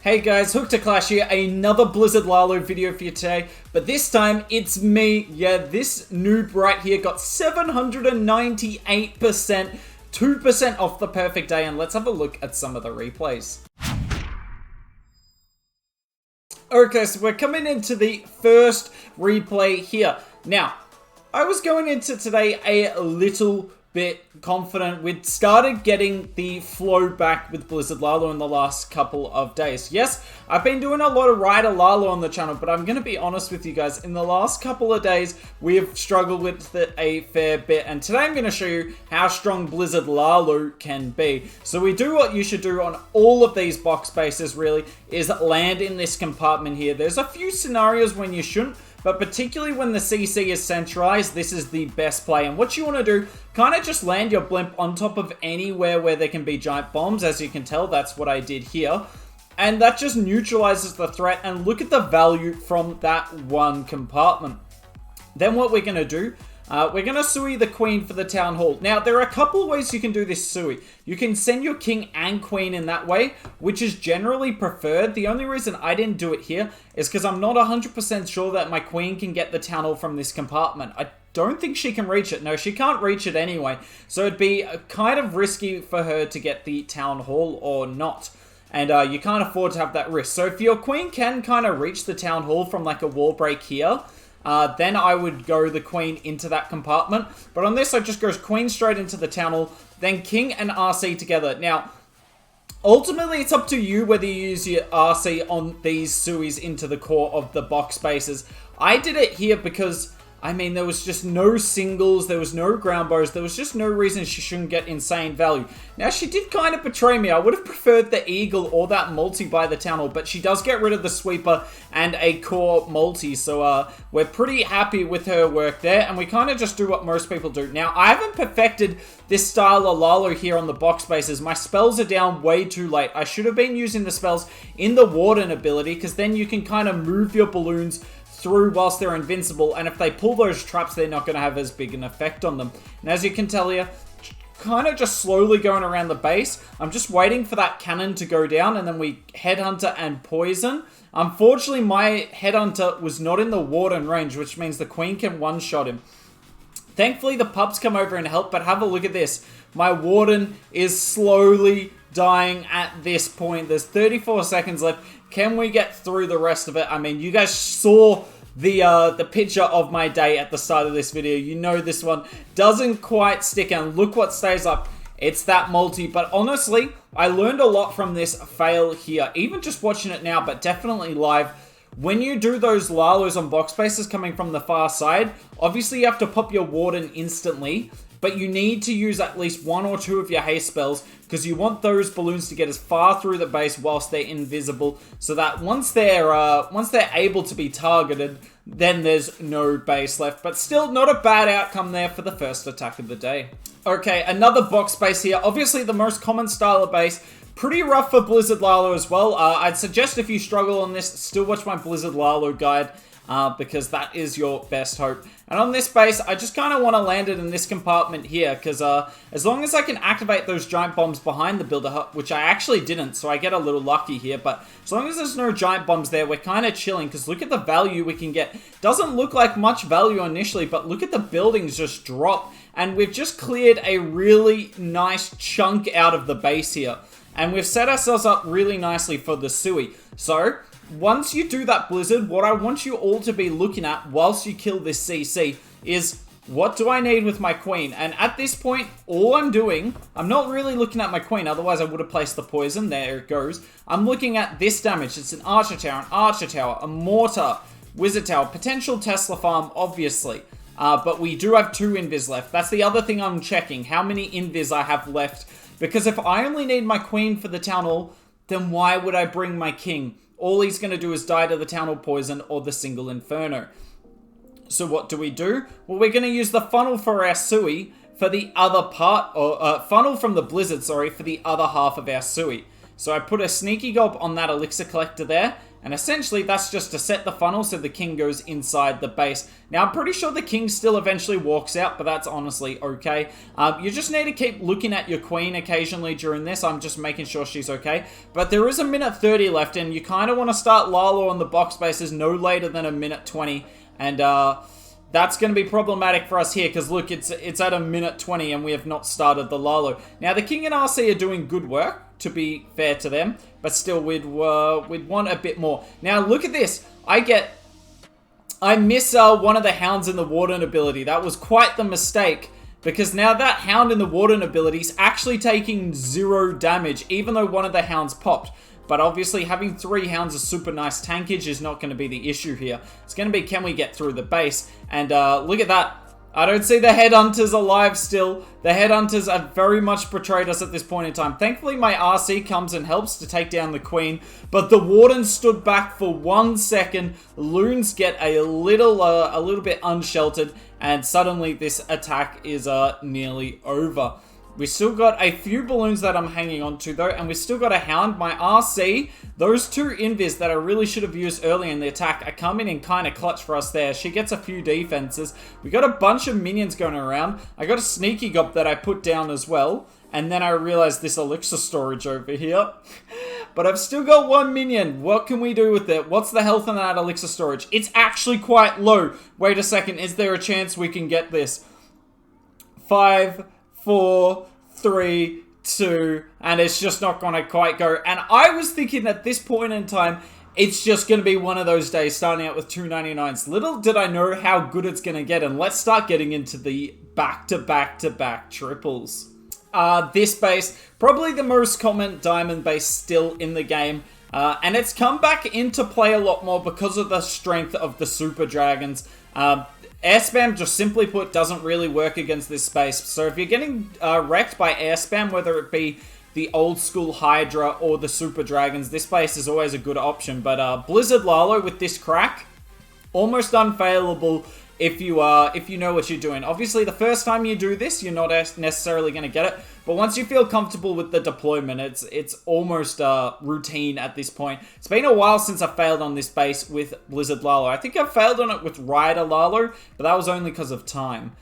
Hey guys, Hook to Clash here, another Blizzard Lalo video for you today, but this time it's me. Yeah, this noob right here got 798%, 2% off the perfect day, and let's have a look at some of the replays. Okay, so we're coming into the first replay here. Now, I was going into today a little bit confident. We'd started getting the flow back with Blizzard Lalo in the last couple of days. Yes, I've been doing a lot of Rider Lalo on the channel, but I'm going to be honest with you guys. In the last couple of days, we have struggled with it a fair bit, and today I'm going to show you how strong Blizzard Lalo can be. So we do what you should do on all of these box bases, really, is land in this compartment here. There's a few scenarios when you shouldn't, but particularly when the CC is centralized, this is the best play. And what you want to do, kind of just land your blimp on top of anywhere where there can be giant bombs. As you can tell, that's what I did here. And that just neutralizes the threat. And look at the value from that one compartment. Then what we're going to do, we're going to Sui the Queen for the Town Hall. Now, there are a couple of ways you can do this Sui. You can send your King and Queen in that way, which is generally preferred. The only reason I didn't do it here is because I'm not 100% sure that my Queen can get the Town Hall from this compartment. I don't think she can reach it. No, she can't reach it anyway. So it'd be kind of risky for her to get the Town Hall or not. And you can't afford to have that risk. So if your Queen can kind of reach the Town Hall from like a wall break here, then I would go the Queen into that compartment. But on this, I just goes Queen straight into the Town Hall, then King and RC together. Now, ultimately, it's up to you whether you use your RC on these Suis into the core of the box bases. I did it here because, I mean, there was just no singles, there was no ground bars, there was just no reason she shouldn't get insane value. Now, she did kind of betray me. I would have preferred the Eagle or that multi by the Town Hall, but she does get rid of the Sweeper and a core multi, so we're pretty happy with her work there, and we kind of just do what most people do. Now, I haven't perfected this style of Lalo here on the box bases. My spells are down way too late. I should have been using the spells in the Warden ability, because then you can kind of move your balloons through whilst they're invincible, and if they pull those traps, they're not going to have as big an effect on them. And as you can tell here, kind of just slowly going around the base. I'm just waiting for that cannon to go down, and then we Headhunter and Poison. Unfortunately, my Headhunter was not in the Warden range, which means the Queen can one-shot him. Thankfully, the pups come over and help, but have a look at this. My Warden is slowly dying at this point. There's 34 seconds left. Can we get through the rest of it? I mean, you guys saw the picture of my day at the start of this video. You know this one doesn't quite stick, and look what stays up. It's that multi. But honestly, I learned a lot from this fail here. Even just watching it now, but definitely live. When you do those Lalos on box bases coming from the far side, obviously you have to pop your Warden instantly, but you need to use at least one or two of your haste spells, because you want those balloons to get as far through the base whilst they're invisible, so that once they're able to be targeted, then there's no base left. But still, not a bad outcome there for the first attack of the day. Okay, another box base here. Obviously, the most common style of base. Pretty rough for Blizzard Lalo as well. I'd suggest if you struggle on this, still watch my Blizzard Lalo guide, because that is your best hope. And on this base, I just kind of want to land it in this compartment here, because as long as I can activate those giant bombs behind the builder hut, which I actually didn't, so I get a little lucky here, but as long as there's no giant bombs there, we're kind of chilling, because look at the value we can get. Doesn't look like much value initially, but look at the buildings just drop, and we've just cleared a really nice chunk out of the base here. And we've set ourselves up really nicely for the Sui. So, once you do that, Blizzard, what I want you all to be looking at whilst you kill this CC is, what do I need with my Queen? And at this point, all I'm doing, I'm not really looking at my Queen, otherwise I would have placed the Poison. There it goes. I'm looking at this damage. It's an Archer Tower, a Mortar, Wizard Tower, potential Tesla Farm, obviously. But we do have 2 Invis left. That's the other thing I'm checking, how many Invis I have left. Because if I only need my Queen for the Town Hall, then why would I bring my King? All he's going to do is die to the Town Hall Poison or the single Inferno. So what do? Well, we're going to use the funnel for our Sui for the other part, or funnel from the Blizzard, sorry, for the other half of our Sui. So I put a sneaky gulp on that elixir collector there. And essentially, that's just to set the funnel so the king goes inside the base. Now, I'm pretty sure the king still eventually walks out, but that's honestly okay. You just need to keep looking at your queen occasionally during this. I'm just making sure she's okay. But there is a minute 30 left, and you kind of want to start Lalo on the box bases no later than a minute 20. And that's going to be problematic for us here, because look, it's at a minute 20, and we have not started the Lalo. Now, the king and RC are doing good work, to be fair to them, but still we'd want a bit more. Now look at this. I miss one of the hounds in the Warden ability. That was quite the mistake, because now that hound in the Warden ability is actually taking 0 damage, even though one of the hounds popped. But obviously having 3 hounds of super nice tankage is not going to be the issue here. It's going to be, can we get through the base? And look at that. I don't see the Headhunters alive still. The Headhunters have very much betrayed us at this point in time. Thankfully, my RC comes and helps to take down the Queen. But the Warden stood back for 1 second. Loons get a little bit unsheltered. And suddenly this attack is nearly over. We still got a few balloons that I'm hanging on to though, and we still got a hound. My RC, those 2 invis that I really should have used early in the attack are coming in kind of clutch for us there. She gets a few defenses. We got a bunch of minions going around. I got a sneaky gop that I put down as well, and then I realized this elixir storage over here. But I've still got 1 minion. What can we do with it? What's the health on that elixir storage? It's actually quite low. Wait a second, is there a chance we can get this? 5, 4, 3, 2, and it's just not going to quite go. And I was thinking at this point in time, it's just going to be one of those days starting out with 299s. Little did I know how good it's going to get, and let's start getting into the back-to-back-to-back triples. This base, probably the most common diamond base still in the game. And it's come back into play a lot more because of the strength of the Super Dragons. Air spam, just simply put, doesn't really work against this space. So if you're getting wrecked by air spam, whether it be the old school Hydra or the Super Dragons, this base is always a good option. But Blizzard Lalo with this crack, almost unfailable if you know what you're doing. Obviously, the first time you do this, you're not necessarily going to get it. But once you feel comfortable with the deployment, it's almost routine at this point. It's been a while since I failed on this base with Blizzard Lalo. I think I failed on it with Rider Lalo, but that was only because of time.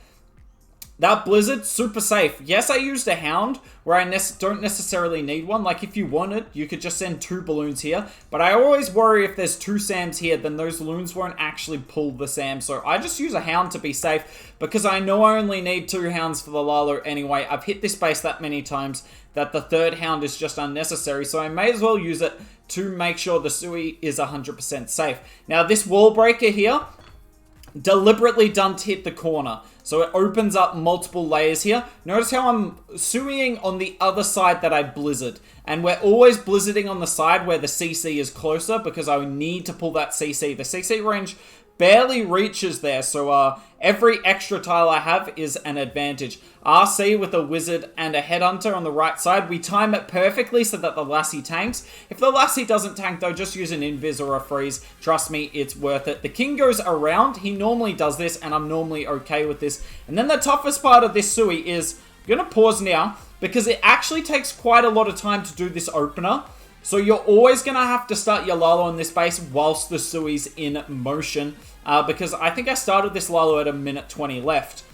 That Blizzard, super safe. Yes, I used a Hound where I don't necessarily need one. Like, if you wanted, you could just send 2 balloons here. But I always worry if there's 2 Sams here, then those balloons won't actually pull the Sam. So I just use a Hound to be safe, because I know I only need 2 Hounds for the Lalo anyway. I've hit this base that many times that the 3rd Hound is just unnecessary. So I may as well use it to make sure the Sui is 100% safe. Now, this wall breaker here, deliberately done to hit the corner. So it opens up multiple layers here. Notice how I'm suing on the other side that I blizzard. And we're always blizzarding on the side where the CC is closer, because I need to pull that CC. The CC range barely reaches there, so every extra tile I have is an advantage. RC with a wizard and a headhunter on the right side. We time it perfectly so that the lassie tanks. If the lassie doesn't tank though, just use an invis or a freeze. Trust me, it's worth it. The king goes around. He normally does this, and I'm normally okay with this. And then the toughest part of this Sui is, I'm going to pause now, because it actually takes quite a lot of time to do this opener. So you're always going to have to start your Lalo in this base whilst the Sui's in motion. Because I think I started this Lalo at a minute 20 left.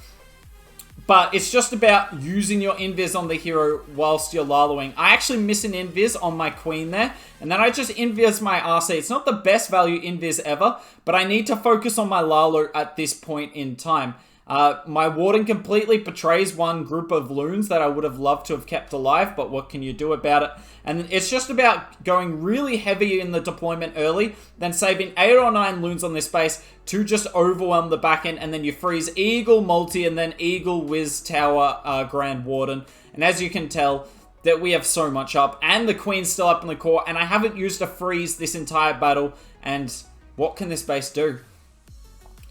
But it's just about using your invis on the hero whilst you're Laloing. I actually miss an invis on my queen there. And then I just invis my RC. It's not the best value invis ever, but I need to focus on my Lalo at this point in time. My Warden completely betrays one group of loons that I would have loved to have kept alive, but what can you do about it? And it's just about going really heavy in the deployment early, then saving 8 or 9 loons on this base to just overwhelm the back end, and then you freeze Eagle Multi and then Eagle Wiz Tower Grand Warden. And as you can tell, that we have so much up, and the Queen's still up in the core, and I haven't used a freeze this entire battle, and what can this base do?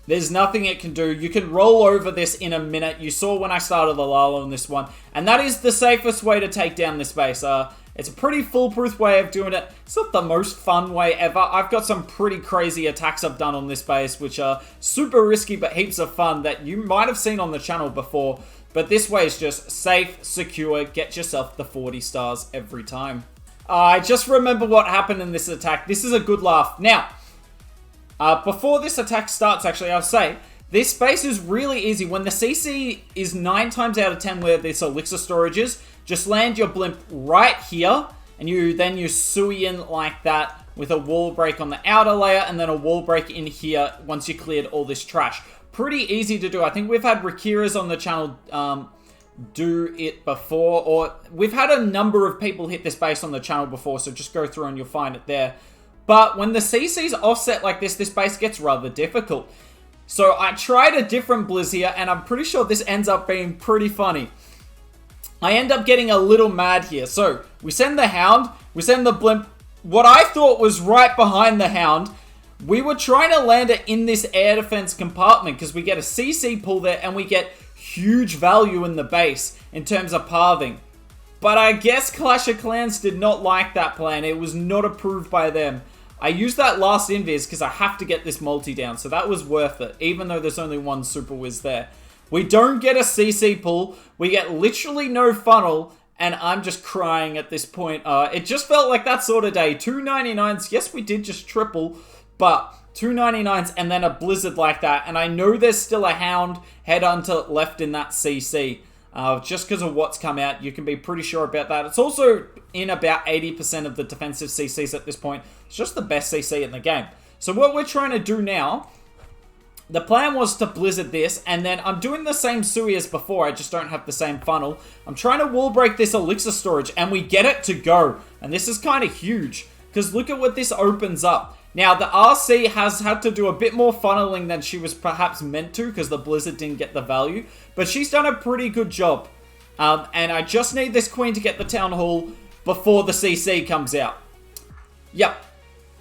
There's nothing it can do. You can roll over this in a minute. You saw when I started the Lalo on this one. And that is the safest way to take down this base. It's a pretty foolproof way of doing it. It's not the most fun way ever. I've got some pretty crazy attacks I've done on this base, which are super risky but heaps of fun that you might have seen on the channel before. But this way is just safe, secure, get yourself the 40 stars every time. I just remember what happened in this attack. This is a good laugh. Now, before this attack starts, actually, I'll say, this base is really easy. When the CC is 9 times out of 10 where this elixir storage is, just land your blimp right here, and then you sui in like that with a wall break on the outer layer, and then a wall break in here once you cleared all this trash. Pretty easy to do. I think we've had Rakiras on the channel do it before, or we've had a number of people hit this base on the channel before, so just go through and you'll find it there. But when the CC's offset like this base gets rather difficult. So I tried a different blizz here, and I'm pretty sure this ends up being pretty funny. I end up getting a little mad here. So we send the Hound, we send the blimp, what I thought was right behind the Hound. We were trying to land it in this air defense compartment because we get a CC pull there and we get huge value in the base in terms of pathing. But I guess Clash of Clans did not like that plan. It was not approved by them. I used that last invis because I have to get this multi down, so that was worth it, even though there's only one Super Wiz there. We don't get a CC pull, we get literally no funnel, and I'm just crying at this point. It just felt like that sort of day. 299s, yes we did just triple, but 299s and then a blizzard like that, and I know there's still a Hound Headhunter left in that CC. Just because of what's come out, you can be pretty sure about that. It's also in about 80% of the defensive CCs at this point. It's just the best CC in the game. So what we're trying to do now, the plan was to blizzard this, and then I'm doing the same sui as before, I just don't have the same funnel. I'm trying to wall break this elixir storage, and we get it to go. And this is kind of huge, because look at what this opens up. Now, the RC has had to do a bit more funneling than she was perhaps meant to because the Blizzard didn't get the value. But she's done a pretty good job. And I just need this Queen to get the Town Hall before the CC comes out. Yep,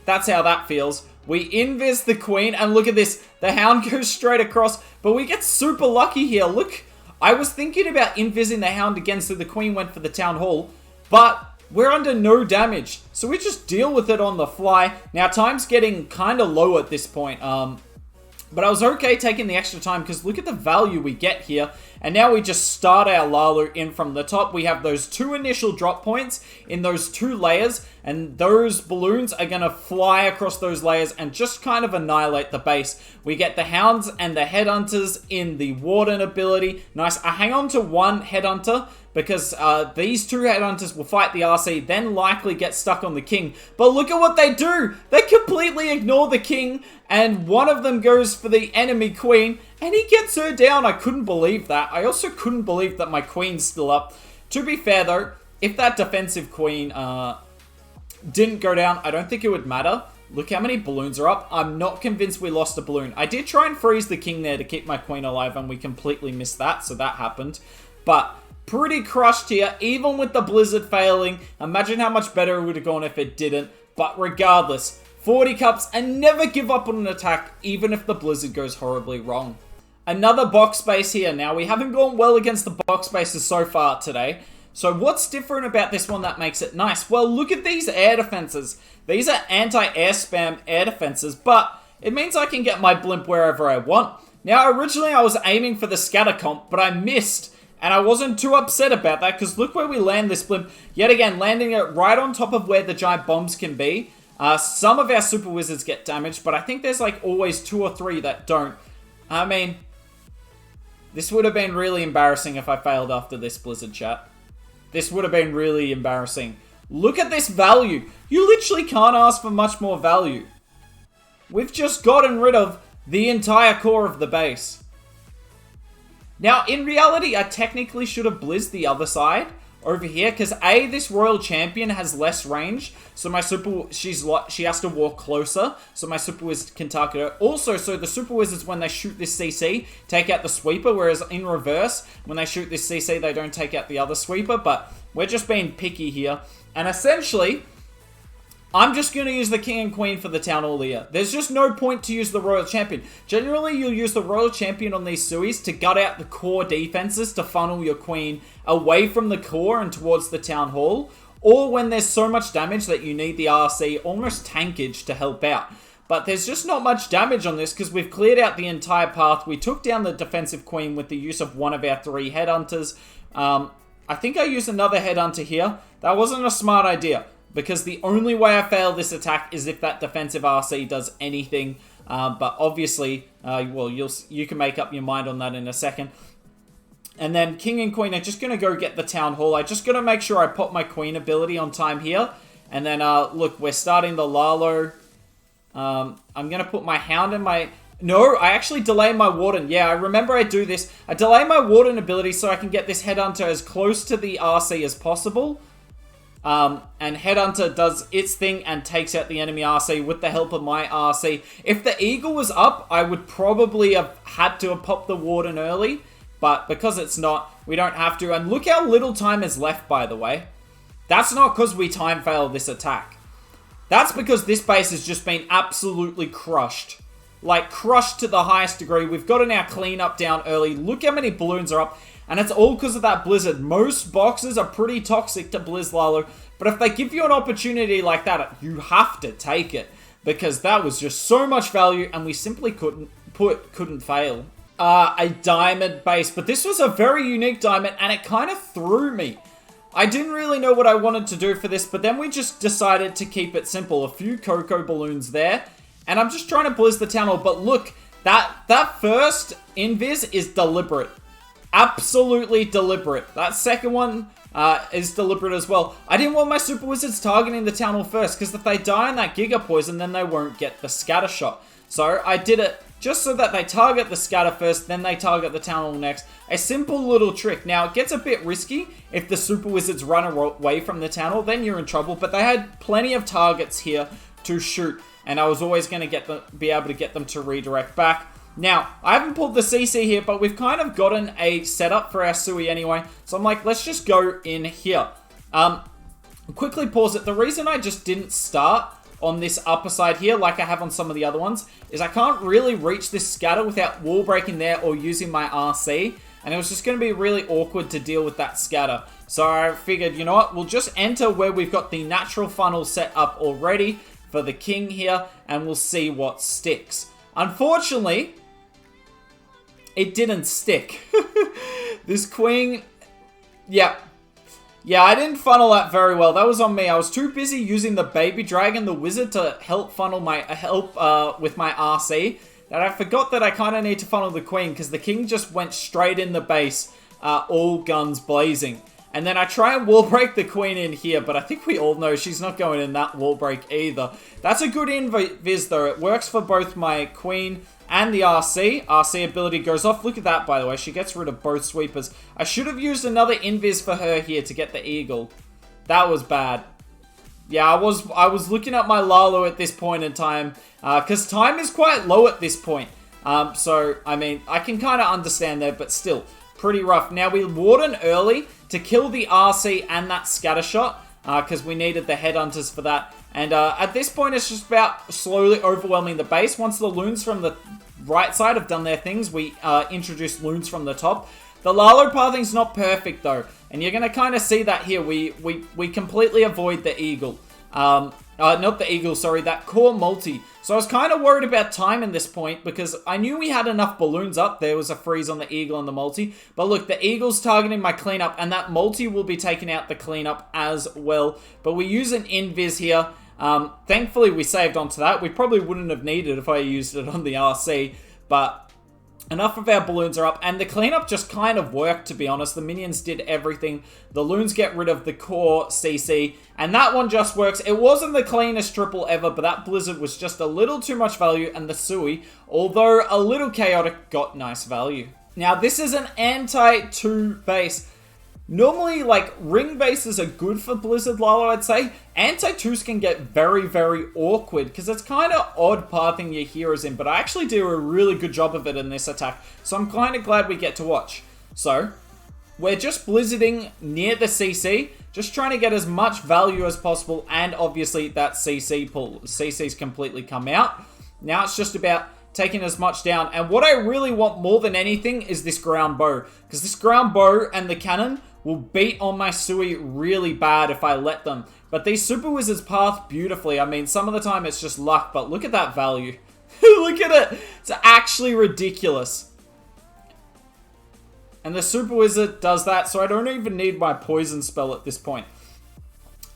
that's how that feels. We invis the Queen, and look at this. The Hound goes straight across, but we get super lucky here. Look, I was thinking about invising the Hound again so the Queen went for the Town Hall, but we're under no damage, so we just deal with it on the fly. Now, time's getting kind of low at this point, but I was okay taking the extra time because look at the value we get here. And now we just start our Lalo in from the top. We have those 2 initial drop points in those 2 layers, and those balloons are going to fly across those layers and just kind of annihilate the base. We get the Hounds and the Headhunters in the Warden ability. Nice. I hang on to one Headhunter because these 2 Headhunters will fight the RC, then likely get stuck on the King. But look at what they do! They completely ignore the King, and one of them goes for the enemy Queen, and he gets her down. I couldn't believe that. I also couldn't believe that my Queen's still up. To be fair though, if that defensive Queen didn't go down, I don't think it would matter. Look how many balloons are up. I'm not convinced we lost a balloon. I did try and freeze the King there to keep my Queen alive, and we completely missed that, so that happened. But pretty crushed here, even with the Blizzard failing. Imagine how much better it would have gone if it didn't. But regardless, 40 cups, and never give up on an attack, even if the Blizzard goes horribly wrong. Another box space here. Now, we haven't gone well against the box spaces so far today. So what's different about this one that makes it nice? Well, look at these air defenses. These are anti-air spam air defenses, but it means I can get my blimp wherever I want. Now, originally I was aiming for the scatter comp, but I missed. And I wasn't too upset about that, because look where we land this blimp. Yet again, landing it right on top of where the giant bombs can be. Some of our super wizards get damaged, but I think there's like always 2 or 3 that don't. I mean, this would have been really embarrassing if I failed after this Blizzard chat. This would have been really embarrassing. Look at this value. You literally can't ask for much more value. We've just gotten rid of the entire core of the base. Now, in reality, I technically should have blizzed the other side over here, because A, this Royal Champion has less range, so my she has to walk closer, so my Super Wizard can target her. Also, so the Super Wizards, when they shoot this CC, take out the sweeper, whereas in reverse, when they shoot this CC, they don't take out the other sweeper, but we're just being picky here. And essentially, I'm just going to use the King and Queen for the Town Hall here. There's just no point to use the Royal Champion. Generally, you'll use the Royal Champion on these Suis to gut out the core defenses to funnel your Queen away from the core and towards the Town Hall, or when there's so much damage that you need the RC, almost tankage, to help out. But there's just not much damage on this because we've cleared out the entire path. We took down the defensive Queen with the use of one of our 3 Headhunters. I think I used another Headhunter here. That wasn't a smart idea. because the only way I fail this attack is if that defensive RC does anything. But obviously, well, you can make up your mind on that in a second. And then king and queen are just going to go get the town hall. I just got to make sure I pop my queen ability on time here. And then, look, we're starting the Lalo. I'm going to put my hound in my... No, I actually delay my warden. Yeah, I remember I do this. I delay my warden ability so I can get this headhunter as close to the RC as possible. And headhunter does its thing and takes out the enemy RC with the help of my RC. If the eagle was up, I would probably have had to have popped the warden early. But because it's not, we don't have to. And look how little time is left, by the way. That's not because we time failed this attack. That's because this base has just been absolutely crushed. Like, crushed to the highest degree. We've gotten our cleanup down early. Look how many balloons are up. And it's all because of that blizzard. Most boxes are pretty toxic to Blizz Lalo. But if they give you an opportunity like that, you have to take it. Because that was just so much value. And we simply couldn't fail. A diamond base. But this was a very unique diamond. And it kind of threw me. I didn't really know what I wanted to do for this. But then we just decided to keep it simple. A few cocoa balloons there. And I'm just trying to blizz the town hall. But look, that first invis is deliberate. Absolutely deliberate. That second one is deliberate as well. I didn't want my super wizards targeting the town hall first, because if they die in that giga poison, then they won't get the scatter shot. So I did it just so that they target the scatter first, then they target the town hall next. A simple little trick. Now, it gets a bit risky if the super wizards run away from the town hall, then you're in trouble. But they had plenty of targets here to shoot. And I was always going to be able to get them to redirect back. Now, I haven't pulled the CC here, but we've kind of gotten a setup for our Sui anyway. So I'm like, let's just go in here. Quickly pause it. The reason I just didn't start on this upper side here, like I have on some of the other ones, is I can't really reach this scatter without wall breaking there or using my RC. And it was just going to be really awkward to deal with that scatter. So I figured, you know what, we'll just enter where we've got the natural funnel set up already for the king here, and we'll see what sticks. Unfortunately, it didn't stick. This queen, yeah, I didn't funnel that very well. That was on me. I was too busy using the baby dragon, the wizard, to help funnel my with my RC, that I forgot that I kind of need to funnel the queen, because the king just went straight in the base, all guns blazing. And then I try and wall break the queen in here, but I think we all know she's not going in that wall break either. That's a good invis though. It works for both my queen and the RC. RC ability goes off. Look at that, by the way. She gets rid of both sweepers. I should have used another invis for her here to get the eagle. That was bad. Yeah, I was looking at my Lalo at this point in time, because time is quite low at this point. So, I mean, I can kind of understand that, but still, pretty rough. Now, we warden early to kill the RC and that scatter shot, because we needed the headhunters for that. And at this point, it's just about slowly overwhelming the base. Once the loons from the right side have done their things, we introduce loons from the top. The Lalo pathing's not perfect, though. And you're going to kind of see that here. We completely avoid the eagle. Not the eagle, sorry, that core multi. So I was kind of worried about time in this point, because I knew we had enough balloons up. There was a freeze on the eagle and the multi. But look, the eagle's targeting my cleanup, and that multi will be taking out the cleanup as well. But we use an invis here. Thankfully, we saved onto that. We probably wouldn't have needed if I used it on the RC, but enough of our balloons are up, and the cleanup just kind of worked, to be honest. The minions did everything. The loons get rid of the core CC, and that one just works. It wasn't the cleanest triple ever, but that blizzard was just a little too much value, and the Sui, although a little chaotic, got nice value. Now, this is an anti-2 base. Normally, like, ring bases are good for Blizzard Lalo, I'd say. Anti-2s can get very, very awkward, because it's kind of odd pathing your heroes in, but I actually do a really good job of it in this attack, so I'm kind of glad we get to watch. So, we're just blizzarding near the CC, just trying to get as much value as possible, and obviously that CC's completely come out. Now it's just about taking as much down, and what I really want more than anything is this ground bow, because this ground bow and the cannon will beat on my Sui really bad if I let them. But these super wizards path beautifully. I mean, some of the time it's just luck, but look at that value. Look at it. It's actually ridiculous. And the super wizard does that, so I don't even need my poison spell at this point.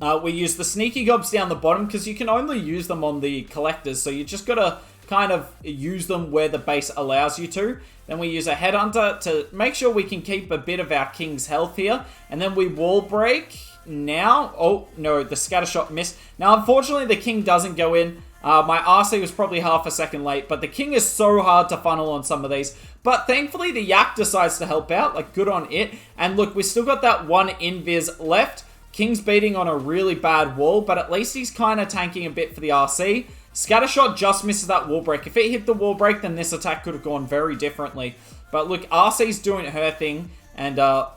We use the sneaky gobs down the bottom because you can only use them on the collectors. So you just got to kind of use them where the base allows you to. Then we use a headhunter to make sure we can keep a bit of our king's health here. And then we wall break now. Oh, no, the scatter shot missed. Now, unfortunately, the king doesn't go in. My RC was probably half a second late, but the king is so hard to funnel on some of these. But thankfully, the yak decides to help out. Like, good on it. And look, we still got that one invis left. King's beating on a really bad wall, but at least he's kind of tanking a bit for the RC. Scattershot just misses that wall break. If it hit the wall break, then this attack could have gone very differently. But look, RC's doing her thing, and her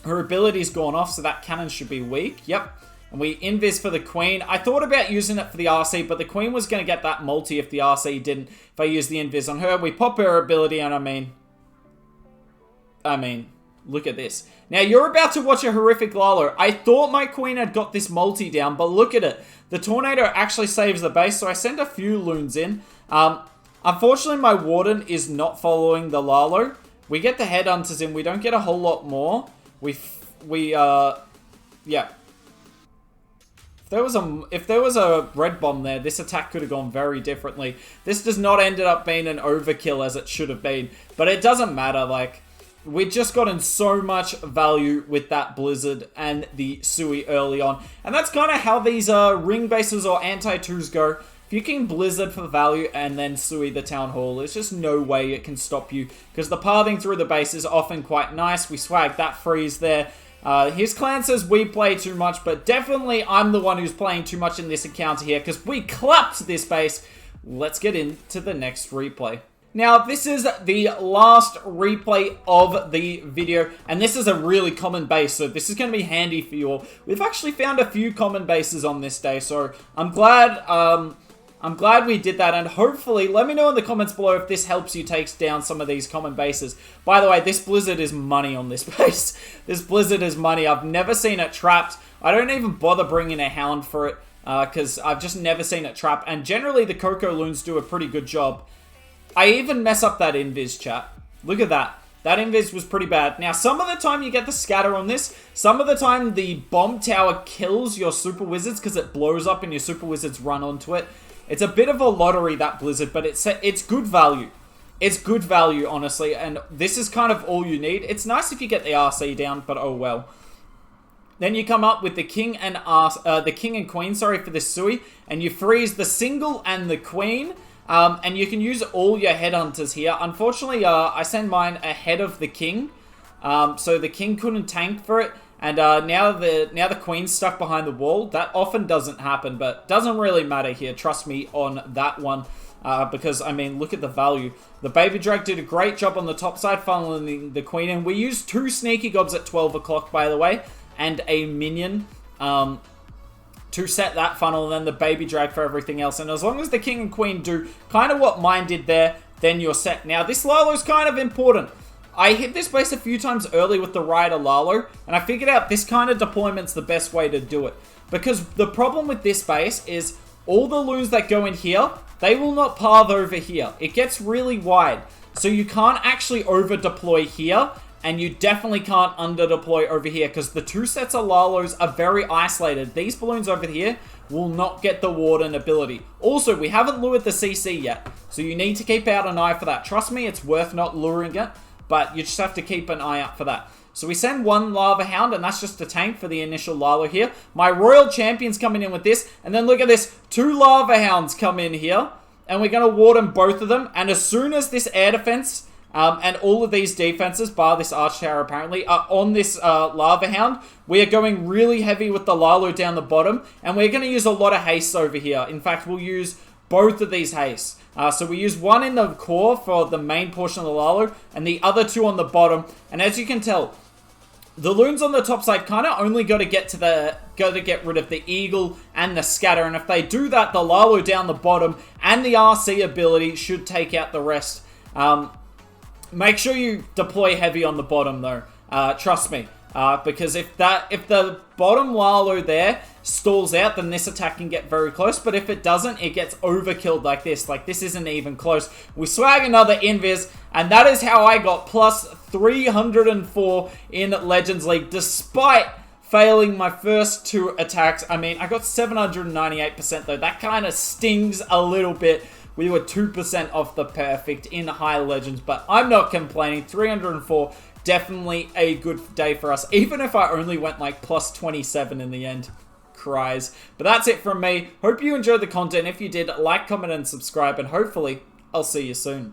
ability's gone off, so that cannon should be weak. Yep. And we invis for the queen. I thought about using it for the RC, but the queen was going to get that multi if the RC didn't. If I use the invis on her, we pop her ability, and I mean, look at this. Now, you're about to watch a horrific Lalo. I thought my queen had got this multi down, but look at it. The tornado actually saves the base, so I send a few loons in. Unfortunately, my warden is not following the Lalo. We get the headhunters in. We don't get a whole lot more. Yeah. If there was a red bomb there, this attack could have gone very differently. This does not end up being an overkill as it should have been, but it doesn't matter. Like, we've just gotten so much value with that Blizzard and the Sui early on, and that's kind of how these ring bases or anti-2s go. If you can Blizzard for value and then Sui the Town Hall, there's just no way it can stop you, because the pathing through the base is often quite nice. We swag that freeze there. His clan says we play too much, but definitely I'm the one who's playing too much in this encounter here, because we clapped this base. Let's get into the next replay. Now, this is the last replay of the video, and this is a really common base, so this is going to be handy for you all. We've actually found a few common bases on this day, so I'm glad we did that, and hopefully, let me know in the comments below if this helps you take down some of these common bases. By the way, this Blizzard is money on this base. This Blizzard is money. I've never seen it trapped. I don't even bother bringing a hound for it, because I've just never seen it trapped, and generally the Coco loons do a pretty good job. I even mess up that invis, chat. Look at that. That invis was pretty bad. Now, some of the time you get the scatter on this. Some of the time the bomb tower kills your super wizards because it blows up and your super wizards run onto it. It's a bit of a lottery, that Blizzard, but it's good value. It's good value, honestly, and this is kind of all you need. It's nice if you get the RC down, but oh well. Then you come up with the king and queen, sorry, for the Sui, and you freeze the single and the queen. And you can use all your headhunters here. Unfortunately, I send mine ahead of the king, so the king couldn't tank for it. And now the queen's stuck behind the wall. That often doesn't happen, but doesn't really matter here. Trust me on that one, because I mean, look at the value. The baby drag did a great job on the top side, funneling the queen in. We used 2 sneaky gobs at 12 o'clock, by the way, and a minion. To set that funnel, and then the baby drag for everything else. And as long as the king and queen do kind of what mine did there, then you're set. Now, this Lalo's kind of important. I hit this base a few times early with the Rider Lalo, and I figured out this kind of deployment's the best way to do it. Because the problem with this base is all the loons that go in here, they will not path over here. It gets really wide. So you can't actually over-deploy here, and you definitely can't under-deploy over here, because the 2 sets of Lalos are very isolated. These balloons over here will not get the Warden ability. Also, we haven't lured the CC yet, so you need to keep out an eye for that. Trust me, it's worth not luring it, but you just have to keep an eye out for that. So we send 1 Lava Hound, and that's just a tank for the initial Lalo here. My Royal Champion's coming in with this, and then look at this. 2 Lava Hounds come in here, and we're going to Warden both of them, and as soon as this air defense... and all of these defenses, bar this Arch Tower apparently, are on this Lava Hound. We are going really heavy with the Lalo down the bottom, and we're going to use a lot of haste over here. In fact, we'll use both of these hastes. So we use 1 in the core for the main portion of the Lalo, and the other 2 on the bottom. And as you can tell, the loons on the top side kind of only got to get rid of the Eagle and the Scatter, and if they do that, the Lalo down the bottom and the RC ability should take out the rest. Make sure you deploy heavy on the bottom though. Trust me. Because if the bottom Lalo there stalls out, then this attack can get very close. But if it doesn't, it gets overkilled like this. Like, this isn't even close. We swag another invis, and that is how I got plus 304 in Legends League, despite failing my first 2 attacks. I mean, I got 798% though. That kind of stings a little bit. We were 2% off the perfect in High Legends, but I'm not complaining. 304, definitely a good day for us, even if I only went like plus 27 in the end. Cries. But that's it from me. Hope you enjoyed the content. If you did, like, comment, and subscribe, and hopefully I'll see you soon.